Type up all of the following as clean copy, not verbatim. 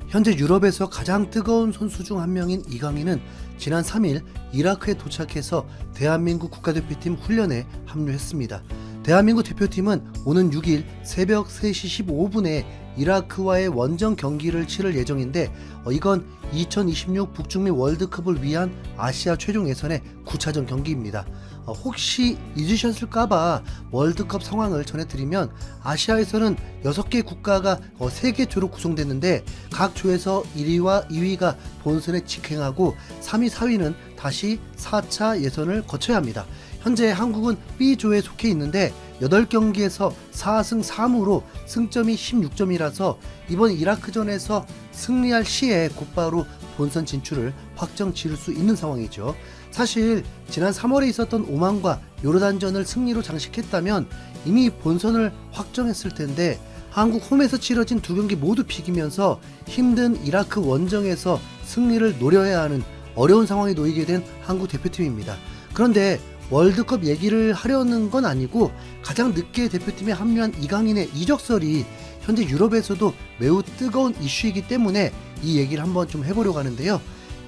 현재 유럽에서 가장 뜨거운 선수 중 한 명인 이강인은 지난 3일 이라크에 도착해서 대한민국 국가대표팀 훈련에 합류했습니다. 대한민국 대표팀은 오는 6일 새벽 3시 15분에 이라크와의 원정 경기를 치를 예정인데 이건 2026 북중미 월드컵을 위한 아시아 최종 예선의 9차전 경기입니다. 혹시 잊으셨을까봐 월드컵 상황을 전해드리면 아시아에서는 6개 국가가 3개 조로 구성됐는데 각 조에서 1위와 2위가 본선에 직행하고 3위, 4위는 다시 4차 예선을 거쳐야 합니다. 현재 한국은 B조에 속해 있는데 8경기에서 4승 3무로 승점이 16점이라서 이번 이라크전에서 승리할 시에 곧바로 본선 진출을 확정 지을 수 있는 상황이죠. 사실 지난 3월에 있었던 오만과 요르단전을 승리로 장식했다면 이미 본선을 확정했을 텐데 한국 홈에서 치러진 두 경기 모두 비기면서 힘든 이라크 원정에서 승리를 노려야 하는 어려운 상황에 놓이게 된 한국 대표팀입니다. 그런데 월드컵 얘기를 하려는 건 아니고 가장 늦게 대표팀에 합류한 이강인의 이적설이 현재 유럽에서도 매우 뜨거운 이슈이기 때문에 이 얘기를 한번 좀 해보려고 하는데요.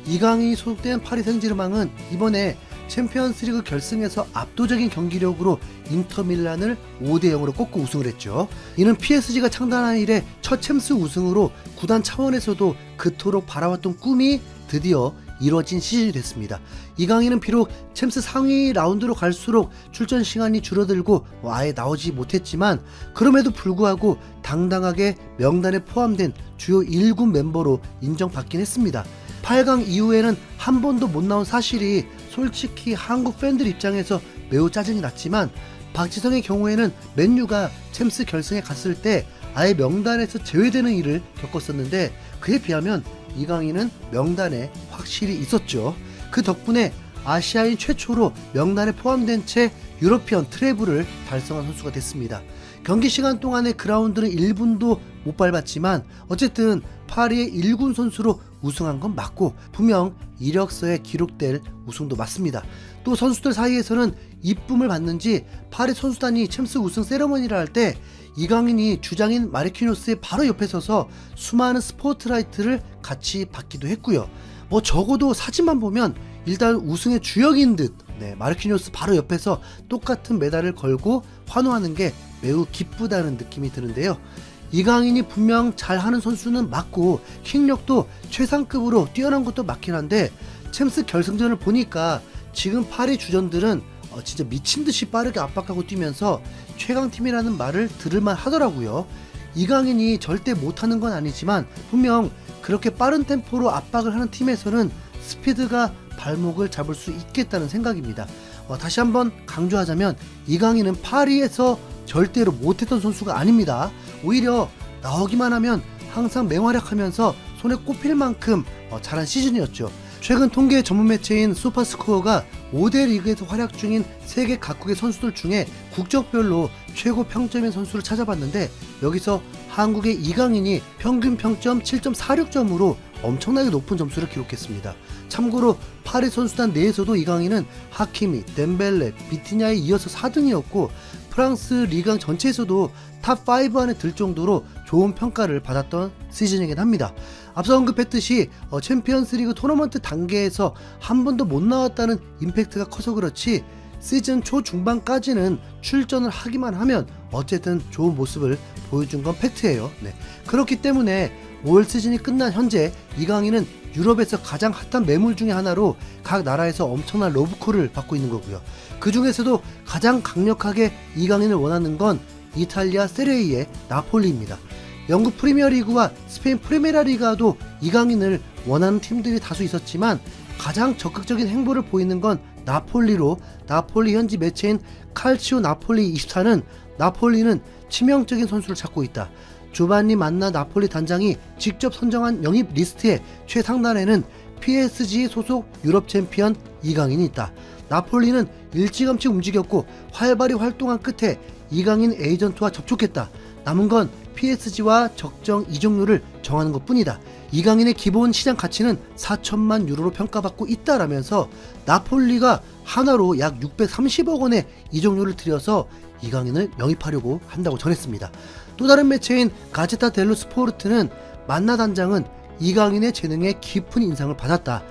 이강인이 소속된 파리 생제르맹은 이번에 챔피언스리그 결승에서 압도적인 경기력으로 인터밀란을 5대0으로 꺾고 우승을 했죠. 이는 PSG가 창단한 이래 첫 챔스 우승으로 구단 차원에서도 그토록 바라왔던 꿈이 드디어 이뤄진 시즌이 됐습니다. 이강인은 비록 챔스 상위 라운드로 갈수록 출전 시간이 줄어들고 아예 나오지 못했지만 그럼에도 불구하고 당당하게 명단에 포함된 주요 1군 멤버로 인정받긴 했습니다. 8강 이후에는 한 번도 못 나온 사실이 솔직히 한국 팬들 입장에서 매우 짜증이 났지만 박지성의 경우에는 맨유가 챔스 결승에 갔을 때 아예 명단에서 제외되는 일을 겪었었는데 그에 비하면 이강인은 명단에 확실히 있었죠. 그 덕분에 아시아인 최초로 명단에 포함된 채 유러피언 트래블을 달성한 선수가 됐습니다. 경기 시간 동안의 그라운드는 1분도 못 밟았지만 어쨌든 파리의 1군 선수로 우승한 건 맞고 분명 이력서에 기록될 우승도 맞습니다. 또 선수들 사이에서는 이쁨을 받는지 파리 선수단이 챔스 우승 세레머니를 할 때 이강인이 주장인 마르키노스의 바로 옆에 서서 수많은 스포트라이트를 같이 받기도 했고요. 적어도 사진만 보면 일단 우승의 주역인 듯 마르키노스 바로 옆에서 똑같은 메달을 걸고 환호하는 게 매우 기쁘다는 느낌이 드는데요. 이강인이 분명 잘하는 선수는 맞고 킥력도 최상급으로 뛰어난 것도 맞긴 한데 챔스 결승전을 보니까 지금 파리 주전들은 진짜 미친듯이 빠르게 압박하고 뛰면서 최강팀이라는 말을 들을만 하더라고요. 이강인이 절대 못하는 건 아니지만 분명 그렇게 빠른 템포로 압박을 하는 팀에서는 스피드가 발목을 잡을 수 있겠다는 생각입니다. 다시 한번 강조하자면 이강인은 파리에서 절대로 못했던 선수가 아닙니다. 오히려 나오기만 하면 항상 맹활약하면서 손에 꼽힐 만큼 잘한 시즌이었죠. 최근 통계 전문 매체인 슈퍼스코어가 5대 리그에서 활약 중인 세계 각국의 선수들 중에 국적별로 최고 평점의 선수를 찾아봤는데 여기서 한국의 이강인이 평균 평점 7.46점으로 엄청나게 높은 점수를 기록했습니다. 참고로 파리 선수단 내에서도 이강인은 하키미, 덴벨레, 비티냐에 이어서 4등이었고 프랑스 리강 전체에서도 탑5 안에 들 정도로 좋은 평가를 받았던 시즌이긴 합니다. 앞서 언급했듯이 챔피언스 리그 토너먼트 단계에서 한 번도 못 나왔다는 임팩트가 커서 그렇지 시즌 초중반까지는 출전을 하기만 하면 어쨌든 좋은 모습을 보여준 건 팩트예요. 그렇기 때문에 올 시즌이 끝난 현재 이강인은 유럽에서 가장 핫한 매물 중에 하나로 각 나라에서 엄청난 러브콜을 받고 있는 거고요. 그 중에서도 가장 강력하게 이강인을 원하는 건 이탈리아 세리에의 나폴리입니다. 영국 프리미어리그와 스페인 프리메라리가도 이강인을 원하는 팀들이 다수 있었지만 가장 적극적인 행보를 보이는 건 나폴리로 나폴리 현지 매체인 칼치오 나폴리 24는 나폴리는 치명적인 선수를 찾고 있다. 조반니 만나 나폴리 단장이 직접 선정한 영입 리스트의 최상단에는 PSG 소속 유럽 챔피언 이강인이 있다. 나폴리는 일찌감치 움직였고 활발히 활동한 끝에 이강인 에이전트와 접촉했다. 남은 건 PSG와 적정 이적료를 정하는 것 뿐이다. 이강인의 기본 시장 가치는 4천만 유로로 평가받고 있다라면서 나폴리가 하나로 약 630억 원의 이적료를 들여서 이강인을 영입하려고 한다고 전했습니다. 또 다른 매체인 가제타 델로 스포르트는 만나 단장은 이강인의 재능에 깊은 인상을 받았다.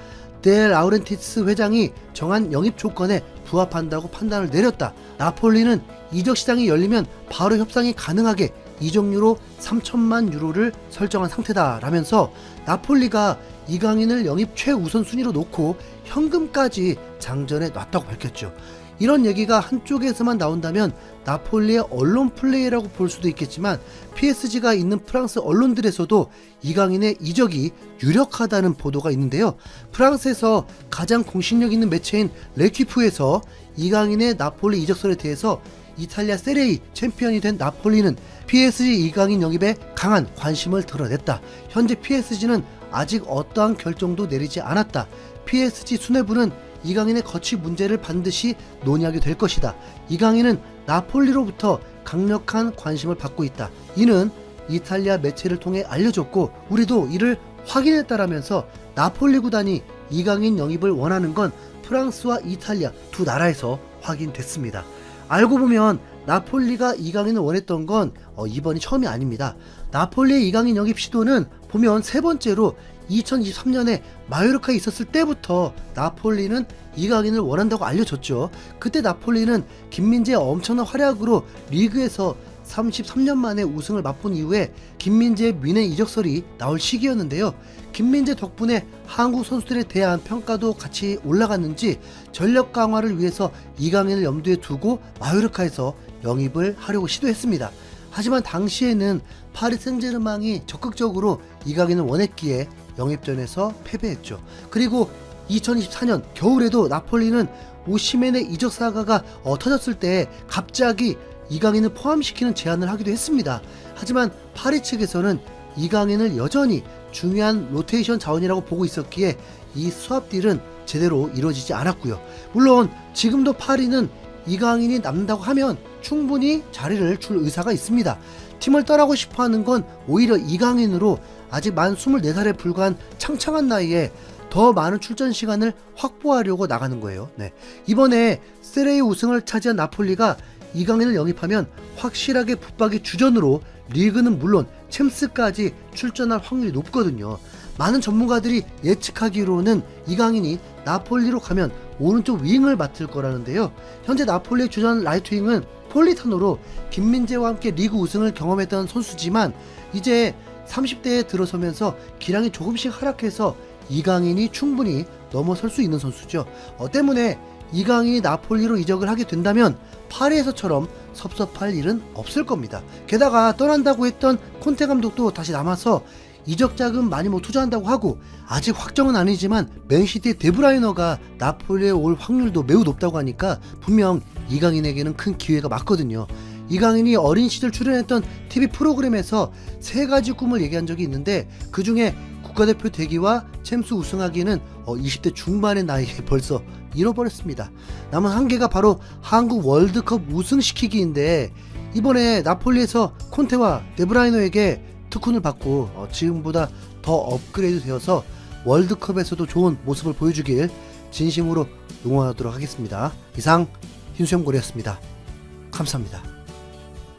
데 라우렌티스 회장이 정한 영입 조건에 부합한다고 판단을 내렸다. 나폴리는 이적 시장이 열리면 바로 협상이 가능하게 이적료로 3천만 유로를 설정한 상태다 라면서 나폴리가 이강인을 영입 최우선 순위로 놓고 현금까지 장전해 놨다고 밝혔죠. 이런 얘기가 한쪽에서만 나온다면 나폴리의 언론 플레이라고 볼 수도 있겠지만 PSG가 있는 프랑스 언론들에서도 이강인의 이적이 유력하다는 보도가 있는데요. 프랑스에서 가장 공신력 있는 매체인 레퀴프에서 이강인의 나폴리 이적설에 대해서 이탈리아 세레이 챔피언이 된 나폴리는 PSG 이강인 영입에 강한 관심을 드러냈다. 현재 PSG는 아직 어떠한 결정도 내리지 않았다. PSG 수뇌부는 이강인의 거취 문제를 반드시 논의하게 될 것이다. 이강인은 나폴리로부터 강력한 관심을 받고 있다. 이는 이탈리아 매체를 통해 알려졌고 우리도 이를 확인했다라면서 나폴리 구단이 이강인 영입을 원하는 건 프랑스와 이탈리아 두 나라에서 확인됐습니다. 알고 보면 나폴리가 이강인을 원했던 건 이번이 처음이 아닙니다. 나폴리의 이강인 영입 시도는 보면 세 번째로 2023년에 마요르카에 있었을 때부터 나폴리는 이강인을 원한다고 알려졌죠. 그때 나폴리는 김민재의 엄청난 활약으로 리그에서 33년 만에 우승을 맛본 이후에 김민재의 미네 이적설이 나올 시기였는데요. 김민재 덕분에 한국 선수들에 대한 평가도 같이 올라갔는지 전력 강화를 위해서 이강인을 염두에 두고 마요르카에서 영입을 하려고 시도했습니다. 하지만 당시에는 파리 생제르맹이 적극적으로 이강인을 원했기에 영입전에서 패배했죠. 그리고 2024년 겨울에도 나폴리는 오시멘의 이적 사가가 터졌을 때 갑자기 이강인을 포함시키는 제안을 하기도 했습니다. 하지만 파리 측에서는 이강인을 여전히 중요한 로테이션 자원이라고 보고 있었기에 이 스왑 딜은 제대로 이루어지지 않았고요. 물론 지금도 파리는 이강인이 남는다고 하면 충분히 자리를 줄 의사가 있습니다. 팀을 떠나고 싶어하는 건 오히려 이강인으로 아직 만 24살에 불과한 창창한 나이에 더 많은 출전 시간을 확보하려고 나가는 거예요. 네. 이번에 세레이 우승을 차지한 나폴리가 이강인을 영입하면 확실하게 붙박이 주전으로 리그는 물론 챔스까지 출전할 확률이 높거든요. 많은 전문가들이 예측하기로는 이강인이 나폴리로 가면 오른쪽 윙을 맡을 거라는데요. 현재 나폴리의 주전 라이트 윙은 폴리타노로 김민재와 함께 리그 우승을 경험했던 선수지만 이제 30대에 들어서면서 기량이 조금씩 하락해서 이강인이 충분히 넘어설 수 있는 선수죠. 때문에 이강인이 나폴리로 이적을 하게 된다면 파리에서처럼 섭섭할 일은 없을 겁니다. 게다가 떠난다고 했던 콘테 감독도 다시 남아서 이적 자금 많이 투자한다고 하고 아직 확정은 아니지만 맨시티의 데브라이너가 나폴리에 올 확률도 매우 높다고 하니까 분명 이강인에게는 큰 기회가 맞거든요. 이강인이 어린 시절 출연했던 TV 프로그램에서 세 가지 꿈을 얘기한 적이 있는데 그 중에 국가대표 되기와 챔스 우승하기는 20대 중반의 나이에 벌써 잃어버렸습니다. 남은 한 개가 바로 한국 월드컵 우승시키기인데 이번에 나폴리에서 콘테와 데브라이너에게 특훈을 받고 지금보다 더 업그레이드 되어서 월드컵에서도 좋은 모습을 보여주길 진심으로 응원하도록 하겠습니다. 이상 흰수염고리였습니다. 감사합니다.